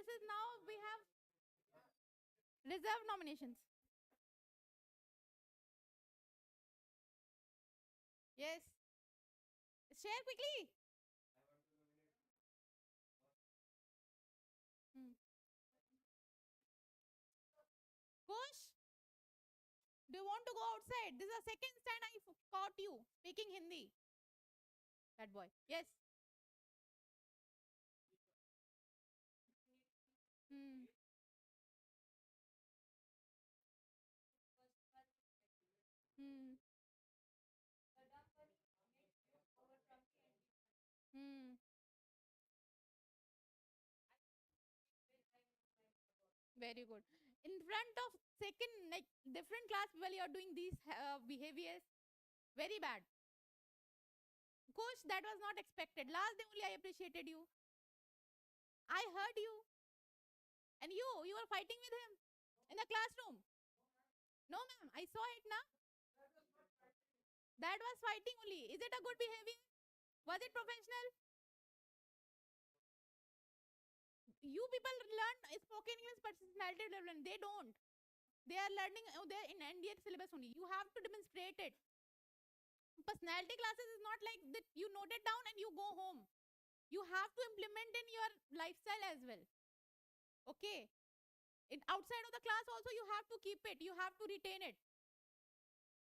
this is now we have reserve nominations. Yes. Share quickly. Hmm. Kush, do you want to go outside? This is the second time I caught you speaking Hindi. That boy. Yes. Hmm. Hmm. Hmm. Very good. In front of second, like different class people, you are doing these behaviors. Very bad. Coach, that was not expected. Last day only I appreciated you. I heard you. And you were fighting with him in the classroom. No, ma'am, I saw it now. That was fighting only. Is it a good behavior? Was it professional? You people learn spoken English personality development. They don't. They are learning. They're in NDA syllabus only. You have to demonstrate it. Personality classes is not like that. You note it down and you go home. You have to implement in your lifestyle as well. Okay. Outside of the class also you have to keep it. You have to retain it.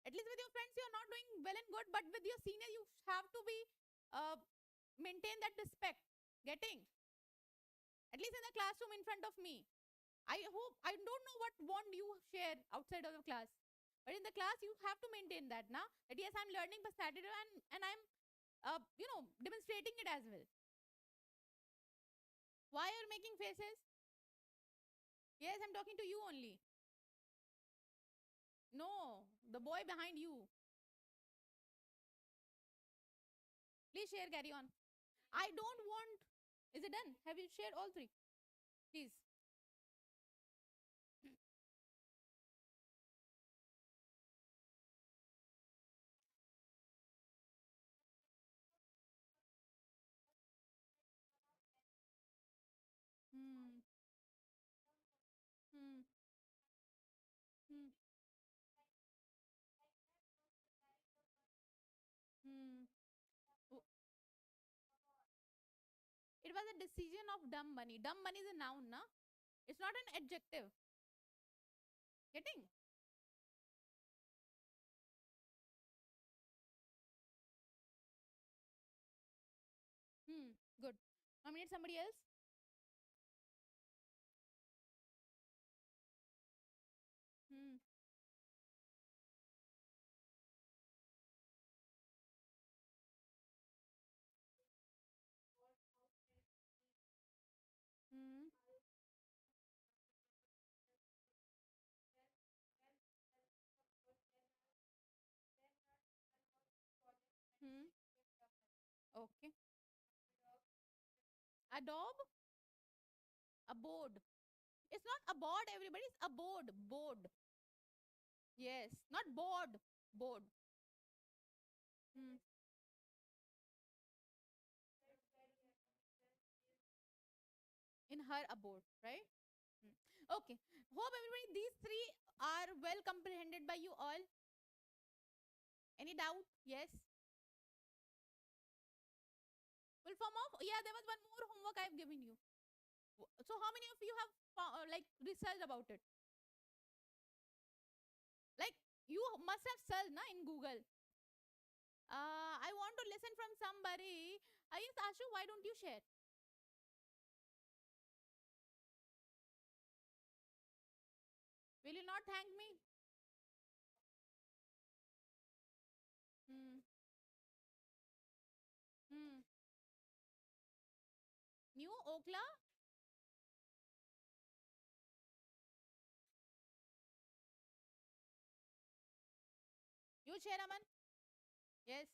At least with your friends you are not doing well and good, but with your senior you have to be uh, maintain that respect. Getting at least in the classroom in front of me. I hope I don't know what bond you share outside of the class, but in the class you have to maintain that now. That yes, I'm learning personality and I'm demonstrating it as well. Why are you making faces? Yes, I'm talking to you only. No, the boy behind you. Please share, carry on. I don't want. Is it done? Have you shared all three? Please. Hmm. Hmm. Hmm. Hmm. Oh, it was a decision of dumb money. Dumb money is a noun, na? It's not an adjective. Getting? Hmm. Good. Nominate somebody else. Hmm. Hmm. Hmm. Okay. Adobe. A board. It's not a board, everybody. It's a board. Board. Yes. Not board. Board. Hmm. In her abode, right? Hmm. Okay. Hope everybody, these three are well comprehended by you all. Any doubt? Yes. Full form of? Yeah, there was one more homework I've given you. So how many of you have like researched about it? Like you must have searched na in Google. I want to listen from somebody. Yes, Ashu, why don't you share? Will you not thank me? Hmm. Hmm. New Okla? You share, Aman? Yes.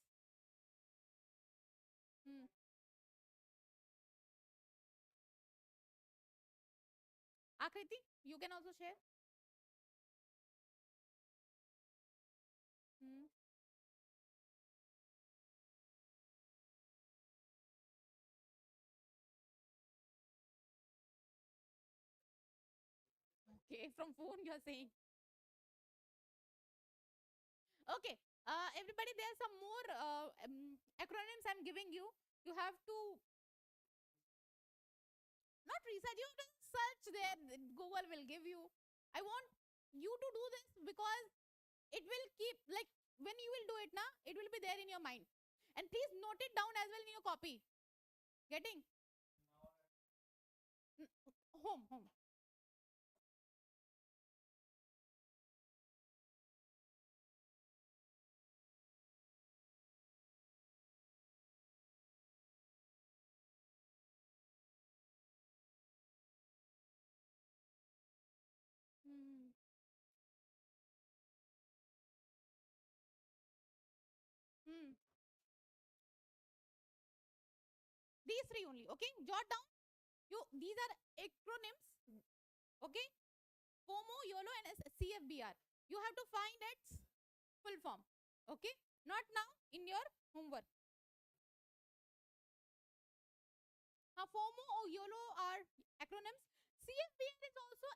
Hmm. Akriti, you can also share. Hmm. Okay, from phone you are saying. Okay, everybody, there are some more acronyms I'm giving you. You have to not research, you have to search there. Google will give you. I want you to do this because it will keep, like, when you will do it now, it will be there in your mind. And please note it down as well in your copy. Getting? Home. Hmm. Hmm. These three only. Okay, jot down. You. These are acronyms. Okay, FOMO, YOLO, and CFBR. You have to find its full form. Okay, not now, in your homework. Now, FOMO or YOLO are acronyms. CFBR is also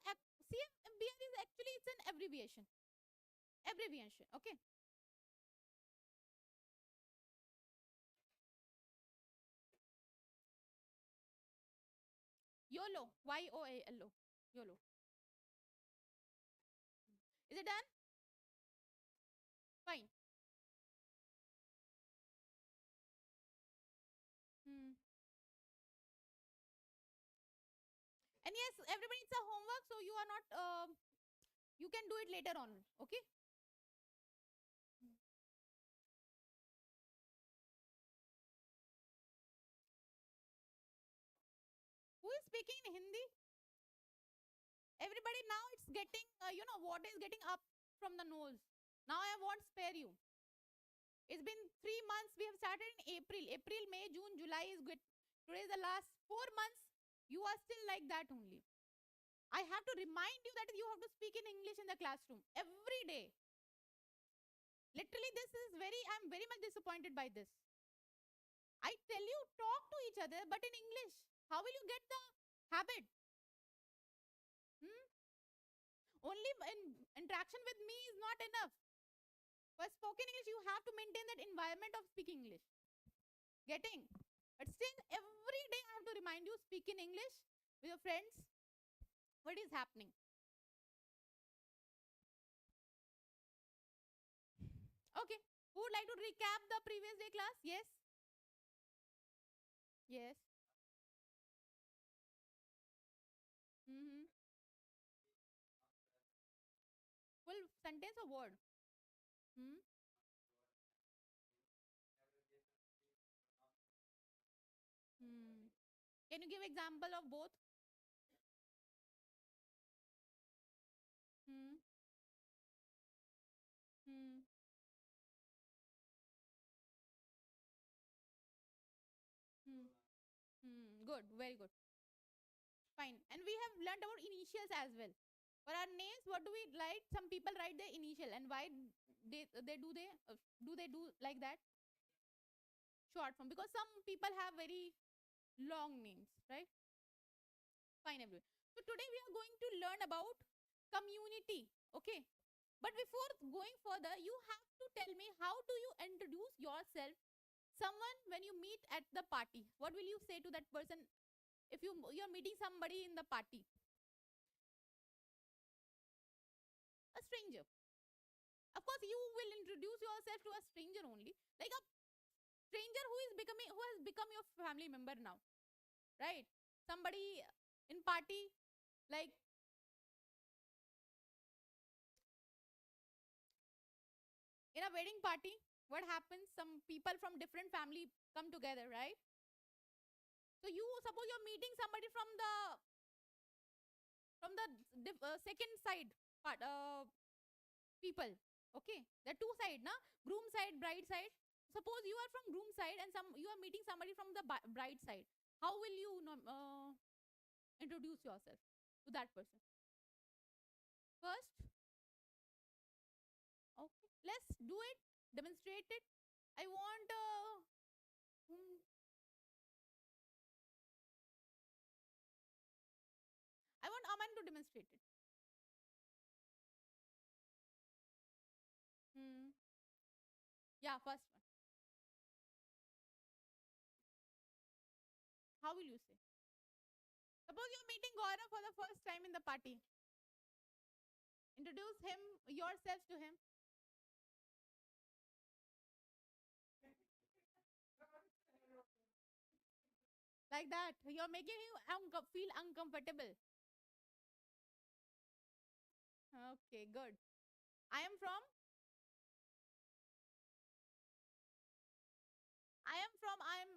CFBR is actually, it's an abbreviation. Abbreviation. Okay. YOLO. YOALO. YOLO. Is it done? Fine. Hmm. And yes, everybody, it's a homework, so you are not. You can do it later on. Okay. Who is speaking in Hindi? Everybody, now it's getting. Water is getting up from the nose. Now I won't spare you. It's been 3 months. We have started in April. April, May, June, July is good. Today is the last 4 months. You are still like that only. I have to remind you that you have to speak in English in the classroom every day. Literally, this is I'm very much disappointed by this. I tell you, talk to each other, but in English. How will you get the habit? Hmm? Only in interaction with me is not enough. For spoken English, you have to maintain that environment of speaking English. Getting? But still, every day I have to remind you, speak in English with your friends. What is happening? Okay. Who would like to recap the previous day class? Yes? Yes. Mm-hmm. Full sentence or word? Hmm? Hmm. Can you give example of both? Hmm. Hmm. Hmm. Hmm. Good. Very good. Fine. And we have learned about initials as well. For our names, what do we write? Some people write their initial, and why they do like that? Short form, because some people have very long names, right? Fine, everyone. So today we are going to learn about community. Okay. But before going further, you have to tell me, how do you introduce yourself? Someone when you meet at the party, what will you say to that person if you're meeting somebody in the party? A stranger. Of course, you will introduce yourself to a stranger only, like a stranger who has become your family member now, right? Somebody in party, like in a wedding party, what happens? Some people from different family come together, right? So you suppose you're meeting somebody from the second side part people. Okay, there are two side, na? Groom side, bride side. Suppose you are from groom side and you are meeting somebody from the bride side. How will you introduce yourself to that person? First, okay, let's do it. Demonstrate it. I want hmm, I want Aman to demonstrate it. Yeah, first one. How will you say? Suppose you're meeting Gaurav for the first time in the party. Introduce him, yourself to him. Like that. You're making him feel uncomfortable. Okay, good.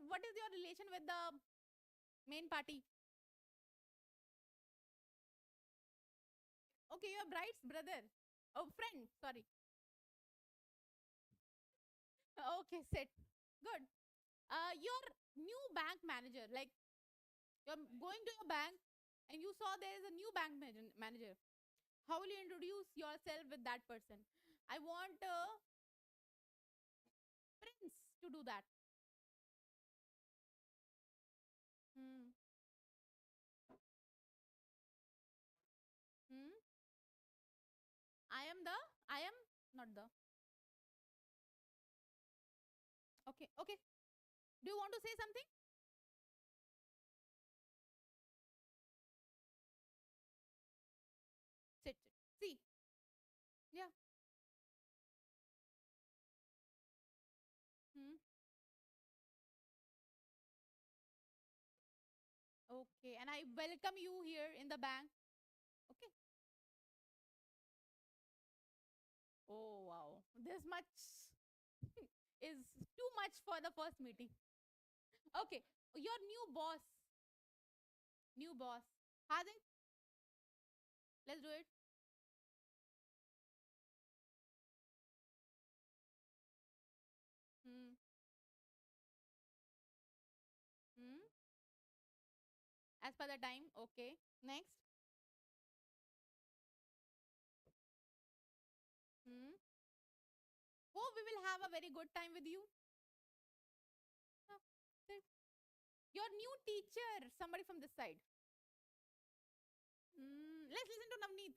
What is your relation with the main party? Okay, your bride's brother. Oh, friend, sorry. Okay, sit. Good. Your new bank manager, like you're going to your bank and you saw there is a new bank manager. How will you introduce yourself with that person? I want Prince to do that. Hmm. Hmm. I am not the. Okay, okay. Do you want to say something? Sit, sit. See, yeah. Hmm. Okay, and I welcome you here in the bank. Okay. Oh, wow. This much is too much for the first meeting. Okay, your new boss. New boss. Hardik, let's do it. Hmm. Hmm. As per the time. Okay. Next. Hmm. Hope we will have a very good time with you. Ah, sit. Your new teacher. Somebody from this side. Let's listen to Navneet.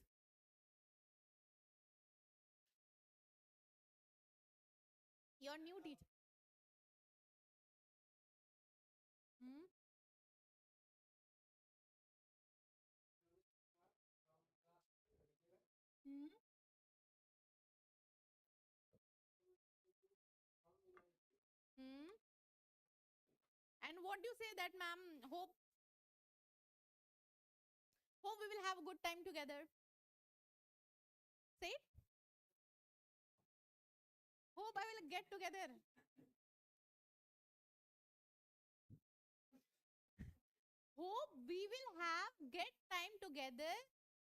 Your new teacher. Hmm. Hmm. Hmm. And what do you say that, ma'am? Hope we will have a good time together. Say it. Hope I will get together. Hope we will have get time together.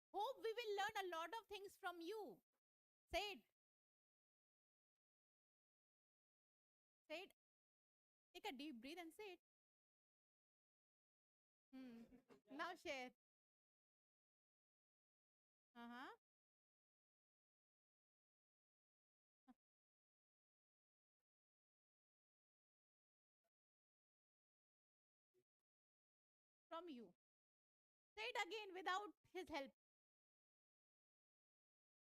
Hope we will learn a lot of things from you. Say it. Say it. Take a deep breath and say it. Hmm. Now share. Uh-huh. From you. Say it again without his help.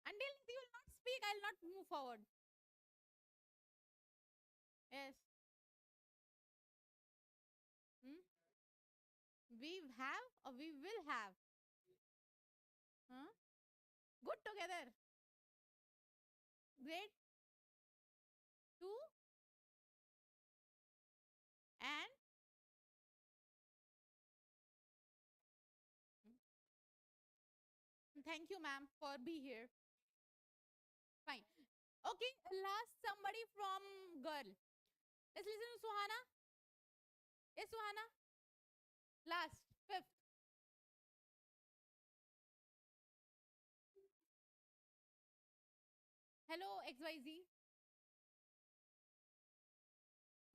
Until you will not speak, I'll not move forward. Yes. Hmm? We have or we will have. Huh? Good together. Great. Two. And thank you, ma'am, for be here. Fine. Okay. Last somebody from girl. Let's listen to Suhana. Yes, Suhana. Last. Fifth. Hello, XYZ.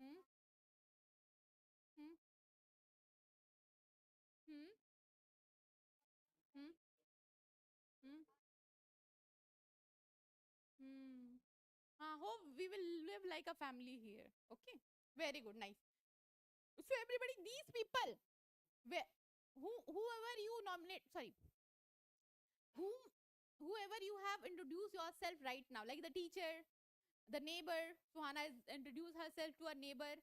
Hmm? Hmm? Hmm? Hmm? Hmm? Hmm. Hope we will live like a family here. Okay. Very good. Nice. So everybody, these people, where, whoever you nominate, sorry, whom, whoever you have introduced yourself right now, like the teacher, the neighbor. Suhana is introduced herself to her neighbor.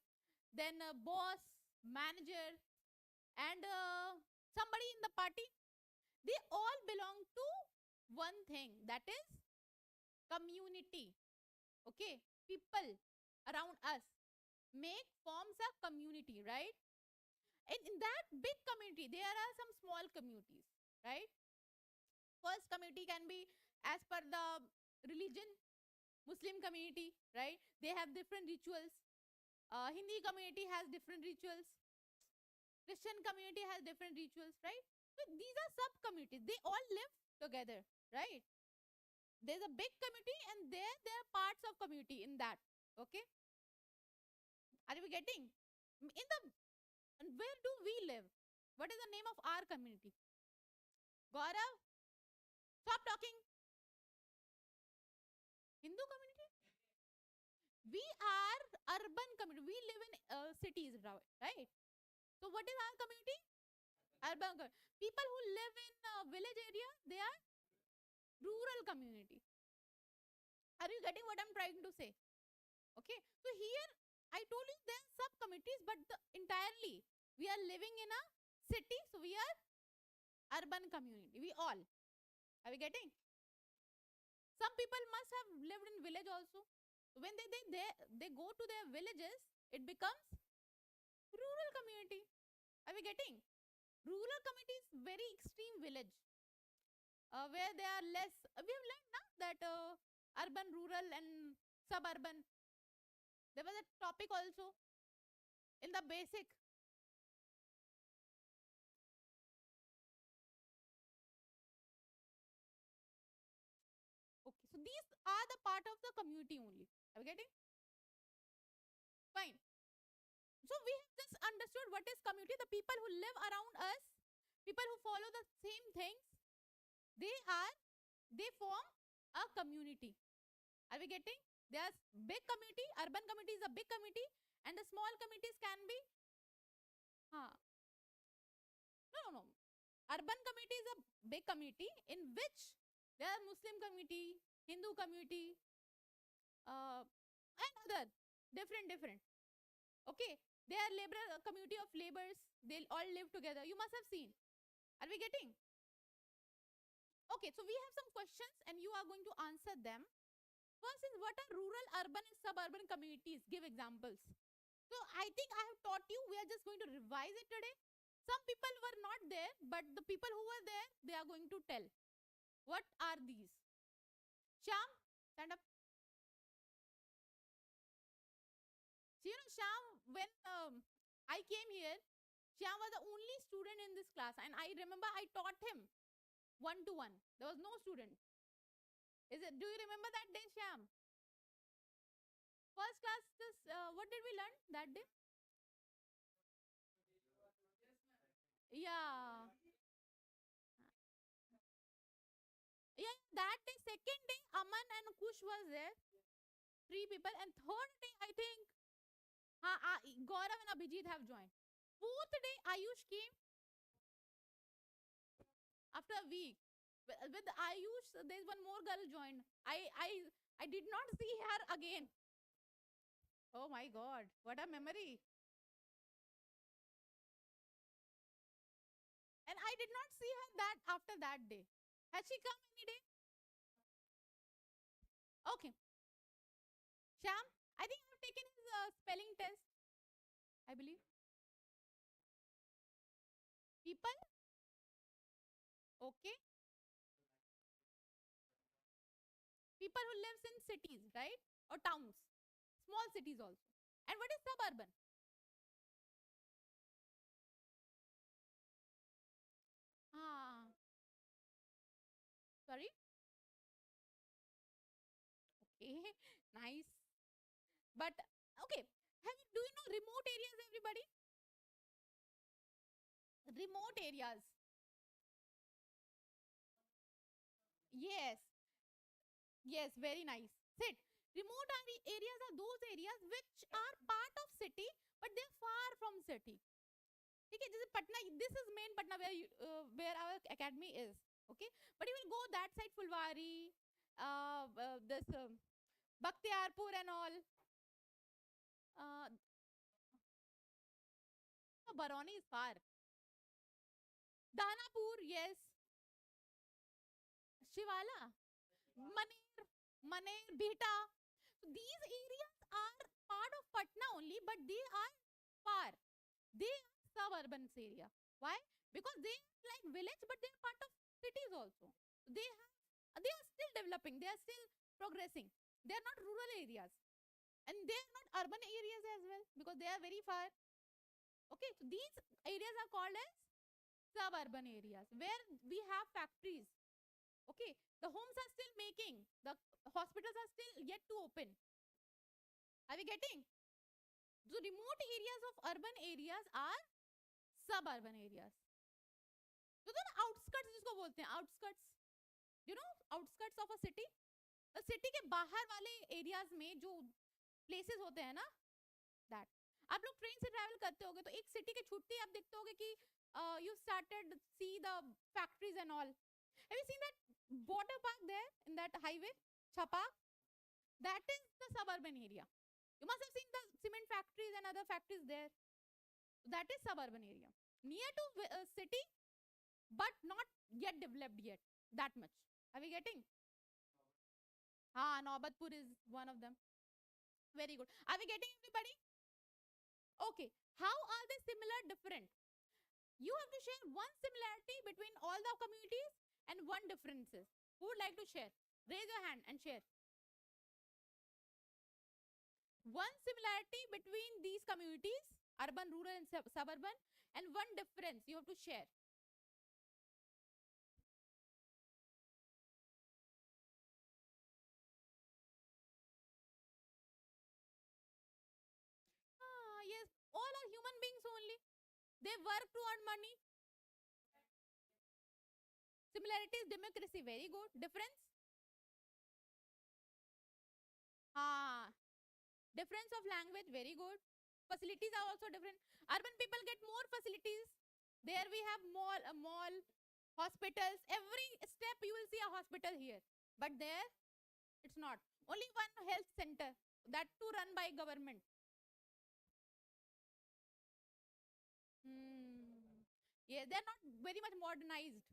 Then boss, manager, and somebody in the party. They all belong to one thing, that is community. Okay, people around us make forms a community, right? And in that big community, there are some small communities, right? First community can be as per the religion. Muslim community, right? They have different rituals. Hindi community has different rituals. Christian community has different rituals, right? So these are sub communities. They all live together, right? There's a big community, and there are parts of community in that. Okay, are we getting? In the where do we live? What is the name of our community? Gaurav, stop talking. Hindu community? We are urban community. We live in cities, right? So what is our community? Urban. People who live in village area, they are rural community. Are you getting what I'm trying to say? Okay. So here I told you there are sub communities, but entirely we are living in a city, so we are urban community. We all. Are we getting? Some people must have lived in village also. When they go to their villages, it becomes rural community. Are we getting? Rural community is very extreme village, where they are less. We have learned now that urban, rural, and suburban. There was a topic also in the basic. Okay, so these are the part of the community only. Are we getting? Fine. So we have just understood what is community. The people who live around us, people who follow the same things, they form a community. Are we getting? There's big community, urban community is a big community, and the small communities can be no. Urban community is a big community in which there are Muslim community, Hindu community, and other different. Okay, they are labor community of laborers. They'll all live together. You must have seen. Are we getting? Okay, so we have some questions and you are going to answer them. First is, what are rural, urban, and suburban communities? Give examples. So I think I have taught you. We are just going to revise it today. Some people were not there, but the people who were there, they are going to tell. What are these? Sham, stand up. So, you know, Sham, when I came here, Sham was the only student in this class, and I remember I taught him one-to-one. There was no student. Do you remember that day, Sham? First class, what did we learn that day? Yeah. Yeah, that day, second day, Aman and Kush was there. 3 people. And third day, I think, Gaurav and Abhijit have joined. Fourth day, Ayush came after a week. With Ayush, there's one more girl joined. I did not see her again. Oh my God, what a memory. And I did not see her that after that day. Has she come any day? Okay. Sham, I think I've taken his spelling test, I believe. People? Okay. People who lives in cities, right? Or towns. Small cities also. And what is suburban? Sorry? Okay. Nice. But, okay. Do you know remote areas, everybody? Remote areas. Yes. Yes, very nice. Sit. Remote areas are those areas which are part of city, but they're far from city. Okay, this is Patna. This is main Patna where our academy is. Okay, but you will go that side, Fulwari, this Bakhtiarpur and all. Uh, Baroni is far. Danapur, yes. Shivala, Maner, Beta. So these areas are part of Patna only, but they are far. They are suburban area. Why? Because they are like village, but they are part of cities also. They are still developing. They are still progressing. They are not rural areas, and they are not urban areas as well because they are very far. Okay, so these areas are called as suburban areas where we have factories. Okay, the homes are still making, the hospitals are still yet to open. Are we getting? So remote areas of urban areas are suburban areas. So the outskirts जिसको बोलते हैं outskirts, you know, outskirts of a city. City के बाहर वाले areas में जो places होते हैं ना, दैट आप लोग ट्रेन से ट्रैवल करते होगे तो एक सिटी के छुट्टी आप देखते होगे कि you started see the factories and all. Have you seen that water park there in that highway Chapak? That is the suburban area. You must have seen the cement factories and other factories there. That is suburban area near to city but not yet developed yet that much. Are we getting? Naubatpur is one of them. Very good. Are we getting, everybody? Okay. How are they similar, different? You have to share one similarity between all the communities and one differences. Who would like to share? Raise your hand and share. One similarity between these communities, urban, rural and suburban, and one difference you have to share. Yes, all are human beings only. They work to earn money. Similarity is democracy. Very good. Difference? Difference of language. Very good. Facilities are also different. Urban people get more facilities. There we have mall, hospitals. Every step you will see a hospital here. But there, it's not. Only one health center. That too run by government. Yeah, they're not very much modernized.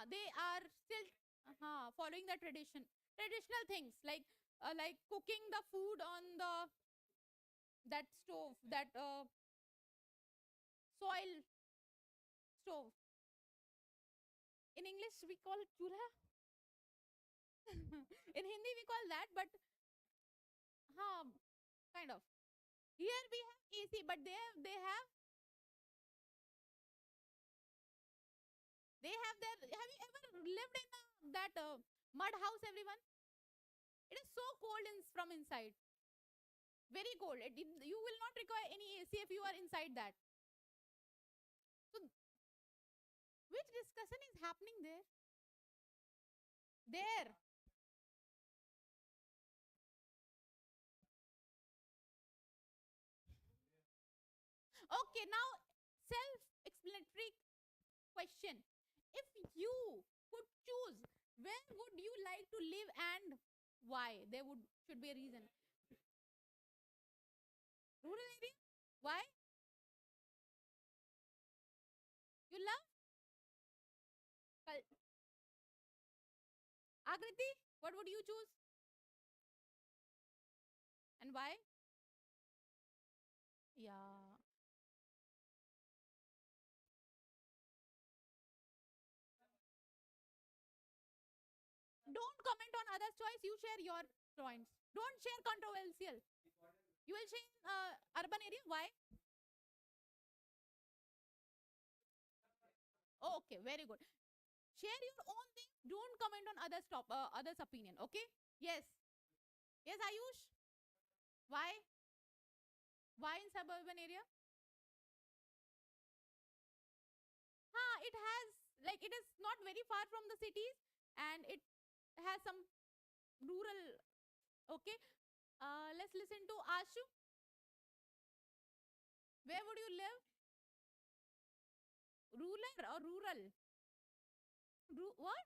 They are still following the traditional things like cooking the food on that stove, that soil stove. In English we call it chulha. In Hindi we call that, but kind of. Here we have AC, but they have their have you ever lived in that mud house, everyone? It is so cold from inside. Very cold. You will not require any AC if you are inside that. So, which discussion is happening there? There. Okay, now self-explanatory question. If you could choose, where would you like to live and why? There should be a reason. Rural area? Why? You love? Agriti, what would you choose? And why? Yeah. Don't comment on others' choice. You share your points. Don't share controversial. You will share urban area. Why? Oh, okay, very good. Share your own thing. Don't comment on others' opinion. Okay? Yes. Yes, Ayush. Why? Why in suburban area? It has it is not very far from the cities, and it has some rural. Okay. Let's listen to Ashu. Where would you live? Rural or rural? What?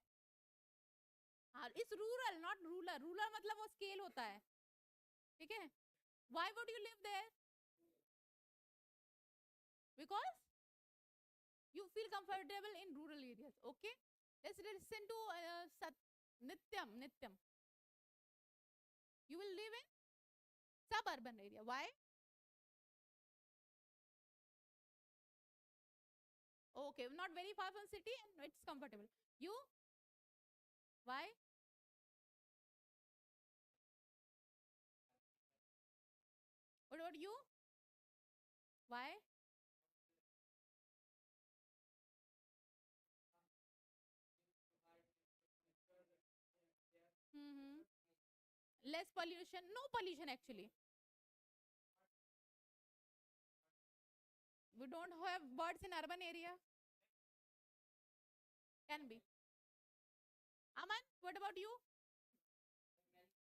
It's rural, not ruler. Ruler मतलब वो scale होता है, ठीक है? Why would you live there? Because you feel comfortable in rural areas. Okay, let's listen to Nityam. You will live in suburban area. Why? Okay, not very far from city and it's comfortable. You? Why? What about you? Why? Mm-hmm. Less pollution. No pollution actually. We don't have birds in urban area. Can be. Aman, what about you?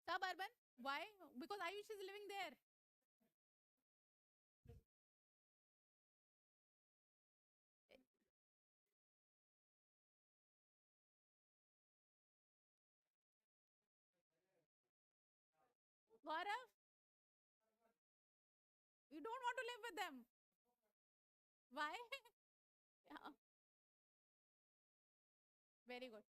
Suburban? Why? Because Ayush is living there. Gaurav, you don't want to live with them. Why? Yeah, very good.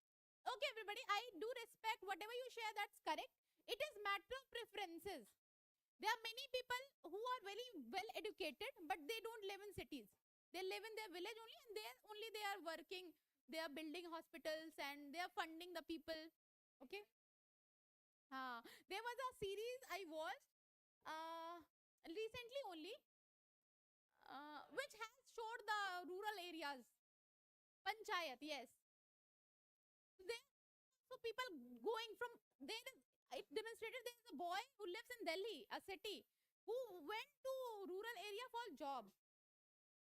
Okay, everybody, I do respect whatever you share, that's correct. It is matter of preferences. There are many people who are very well educated, but they don't live in cities. They live in their village only, and they are working. They are building hospitals and they are funding the people. Okay. There was a series I watched recently only, which has showed the rural areas. Panchayat, yes. There, so people going from there. It demonstrated there is a boy who lives in Delhi, a city, who went to rural area for job.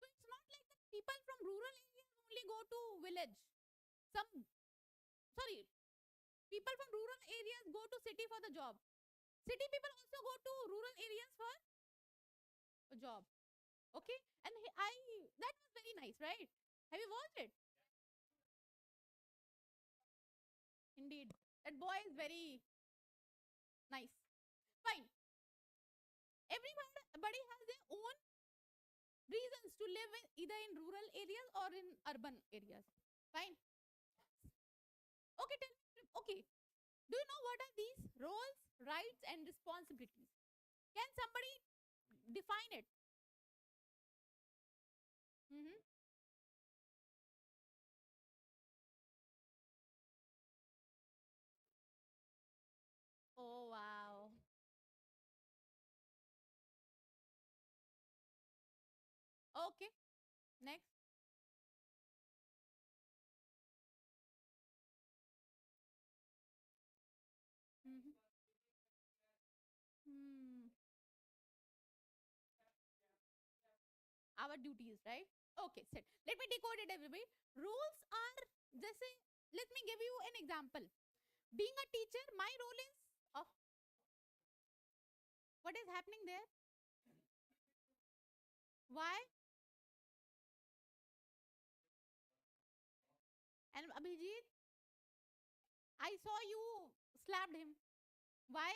So it's not like that people from rural areas only go to village. Some, sorry, people from rural areas go to city for the job. City people also go to rural areas for a job. Okay, and that was very nice, right? Have you watched it? Indeed, that boy is very nice. Fine. Everybody has their own reasons to live in either in rural areas or in urban areas. Fine. Okay, okay. Do you know what are these roles, rights, and responsibilities? Can somebody define it? Mm-hmm. Oh wow. Okay. Next. Mm-hmm. Hmm. Our duties, right? Okay, set. Let me decode it, everybody. Rules are just say, let me give you an example. Being a teacher, my role is, oh, what is happening there? Why? And Abhijit, I saw you slapped him. Why?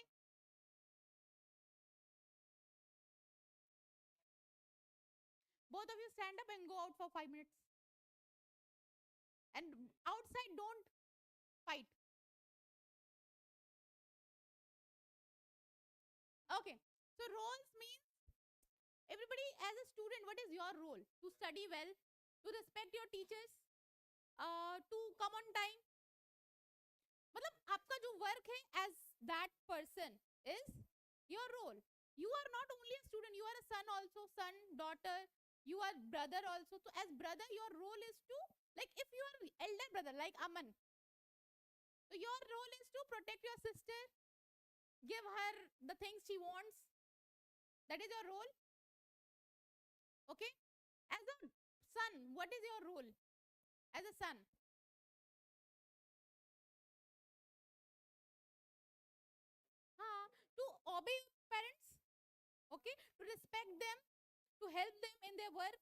Both of you stand up and go out for 5 minutes. And outside, don't fight. Okay. So roles mean everybody as a student, what is your role? To study well, to respect your teachers, to come on time. मतलब आपका जो work है as that person is your role. You are not only a student, you are a son also, son, daughter, you are brother also. So as brother, your role is to, like if you are elder brother, like Aman, so your role is to protect your sister, give her the things she wants. That is your role. Okay. As a son, what is your role as a son? To obey parents, okay, to respect them, to help them in their work.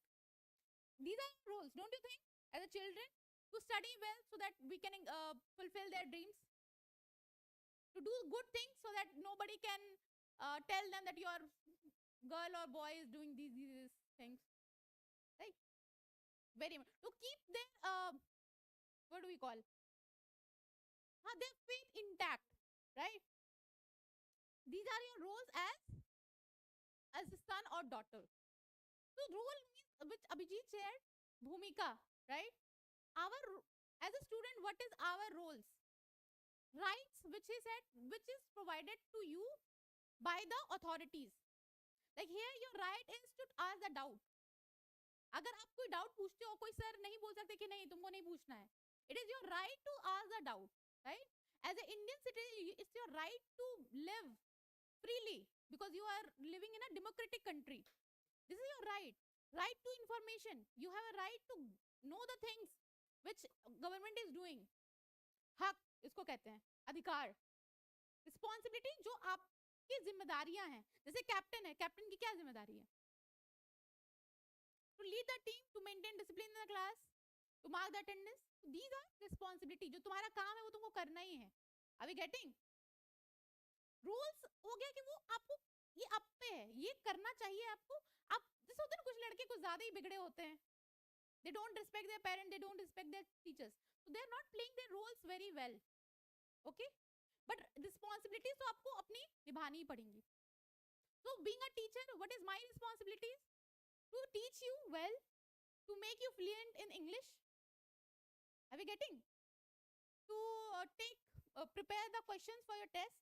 These are roles, don't you think? As a children, to study well so that we can fulfill their dreams. to do good things so that nobody can tell them that your girl or boy is doing these things, right? Very much to keep their what do we call their faith intact, right? These are your roles as a son or daughter. So role means which Abhijit shared, bhumika, right? Our as a student, what is our roles? Rights, which is provided to you by the authorities. Like here, your right is to ask the doubt. अगर आप कोई doubt पूछते हो, कोई sir नहीं बोल सकते कि नहीं तुमको नहीं पूछना है. It is your right to ask the doubt, right? As an Indian citizen, it's your right to live freely because you are living in a democratic country. This is your right. Right to information. You have a right to know the things which government is doing. हक इसको कहते हैं, अधिकार. Responsibility जो आपकी जिम्मेदारियां हैं. जैसे कैप्टन है, कैप्टन की क्या जिम्मेदारी है? To lead the team, to maintain discipline in the class, to mark the attendance. These are responsibility. जो तुम्हारा काम है वो तुमको करना ही है. Are we getting? Rules हो गया कि वो आपको ये आप पे है, ये करना चाहिए आपको. आप जैसे होते हैं ना, कुछ लड़के कुछ ज्यादा ही बिगड़े होते हैं. They don't respect their parents, they don't respect their teachers. So they are not playing their roles very well. Okay? But responsibilities तो आपको अपनी निभानी ही पड़ेंगी. So being a teacher, what is my responsibilities? To teach you well, to make you fluent in English. Are we getting? To prepare the questions for your test.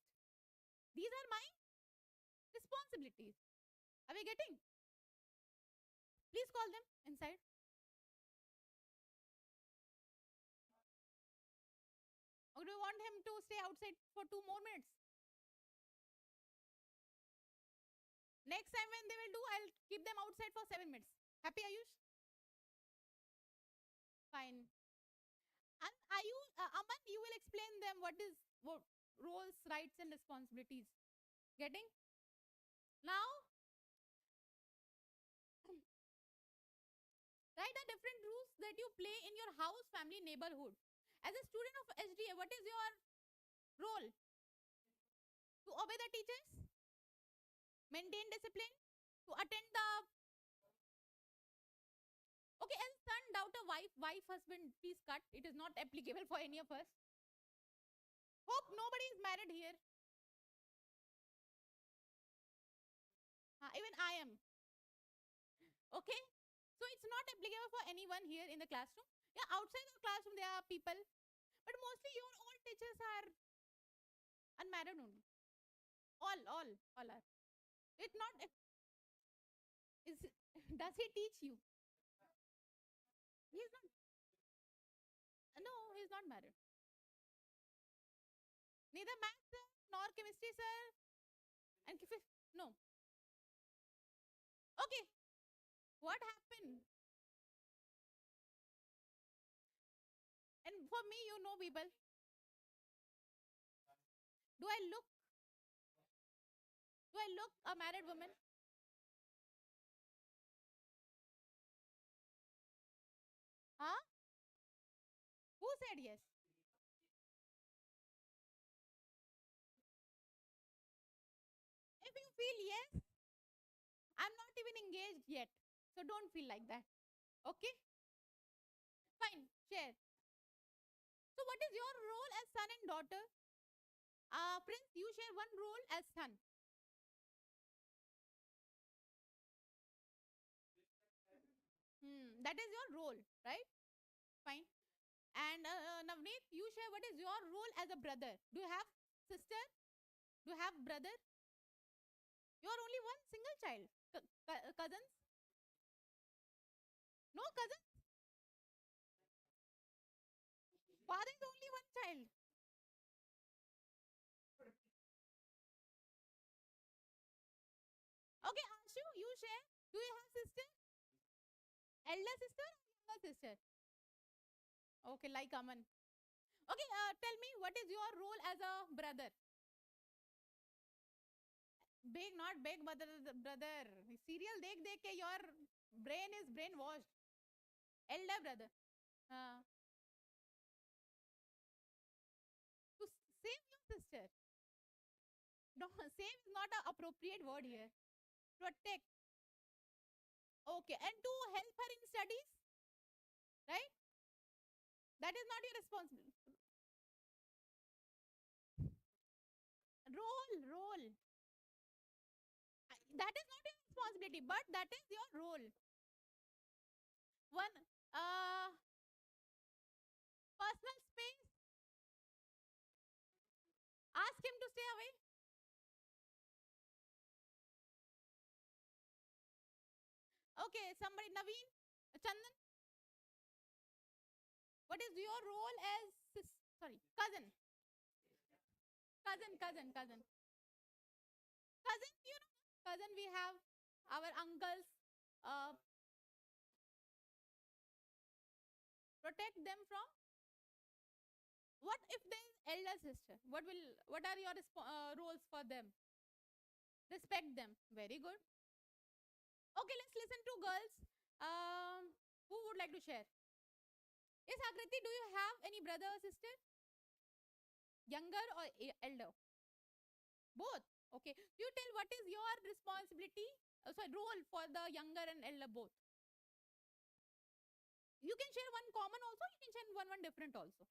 These are my responsibilities. Are we getting? Please call them inside. Or do you want him to stay outside for 2 more minutes? Next time when they will do, I'll keep them outside for 7 minutes. Happy, Ayush? Fine. And Aman, you will explain them what roles, rights, and responsibilities. Getting? Now, write the different roles that you play in your house, family, neighborhood. As a student of SDA, what is your role? To obey the teachers? Maintain discipline? To attend the... Okay, as son, daughter, wife, husband, please cut. It is not applicable for any of us. Hope nobody is married here. Even I am. Okay? So it's not applicable for anyone here in the classroom. Yeah, outside the classroom there are people. But mostly your all teachers are unmarried only. All are. It's not... Does he teach you? He's not. No, he's not married. Neither maths sir, nor chemistry sir. And no. Okay. What happened? And for me, you know people. Do I look a married woman? Huh? Who said yes? If you feel yes, I'm not even engaged yet. So don't feel like that. Okay? Fine, share. So what is your role as son and daughter? Prince, you share one role as son. That is your role, right? Fine. And Navneet, you share what is your role as a brother. Do you have sister? Do you have brother? You are only one single child. Cousins? No cousins? Father is only one child. Okay, Ashu, you share. Do you have sister? Elder sister or younger sister? Okay, like Aman. Okay, tell me what is your role as a brother? Big, not big, brother. Serial dekh ke your brain is brainwashed. Elder brother. To save your sister. No, save is not an appropriate word here. Protect. Okay, and to help her in studies, right? That is not your responsibility. Role. That is not your responsibility, but that is your role. One, personal space. Ask him to stay away. Okay, somebody, Naveen, Chandan. What is your role as cousin? Cousin. Cousin, you know, cousin. We have our uncles. Uh, protect them from. What if there is elder sister? What are your roles for them? Respect them. Very good. Okay, let's listen to girls. Who would like to share? Yes, Akriti, do you have any brother or sister? Younger or elder? Both. Okay. You tell what is your responsibility, role for the younger and elder both. You can share one common also, you can share one different also.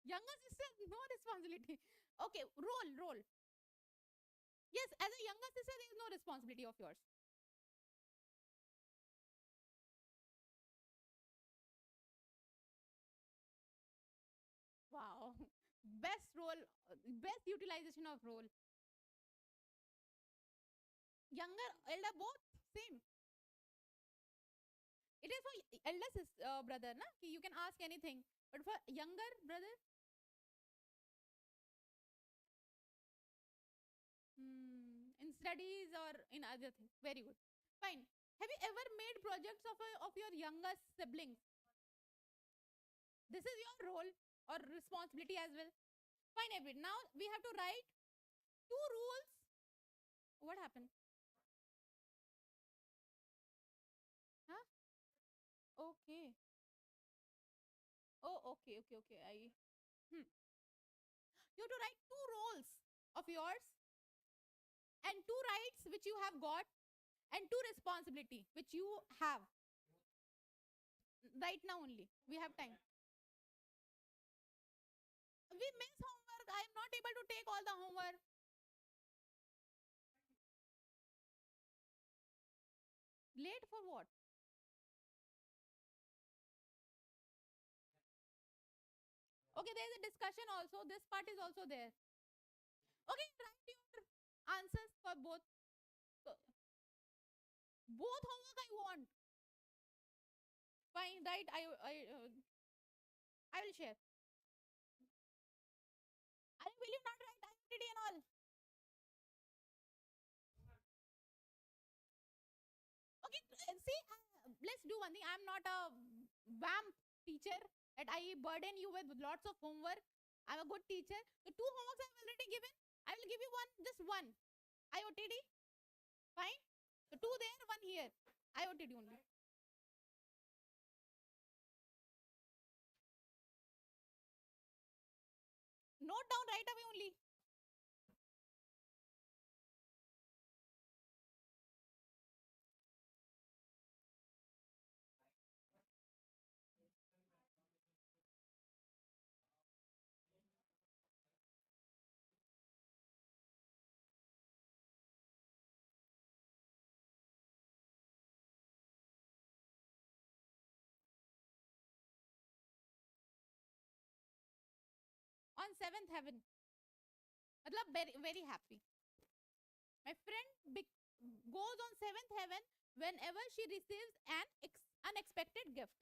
Younger sister, no responsibility. Okay, role. Yes, as a younger sister, there is no responsibility of yours. Wow. Best role, best utilization of role. Younger, elder, both same. It is for elder sister, brother, na? You can ask anything. But for younger brother, in studies or in other things. Very good. Fine. Have you ever made projects of your younger siblings? This is your role or responsibility as well. Fine, Abid. Now we have to write two rules. What happened? Huh? Okay. Oh, okay. You have to write two roles of yours and two rights which you have got and two responsibility which you have. Right now only. We have time. We miss homework. I am not able to take all the homework. Late for what? Okay, there is a discussion also. This part is also there. Okay, write your answers for both. So, both homework I want. Fine, right? I will share. Will you not write identity and all? Okay, see, let's do one thing. I'm not a vamp teacher that I burden you with lots of homework. I'm a good teacher. The two homeworks I've already given, I will give you just one. IOTD. Fine. So two there, one here. IOTD only. Note down right away only. On seventh heaven. Very, very happy. My friend goes on seventh heaven whenever she receives an unexpected gift.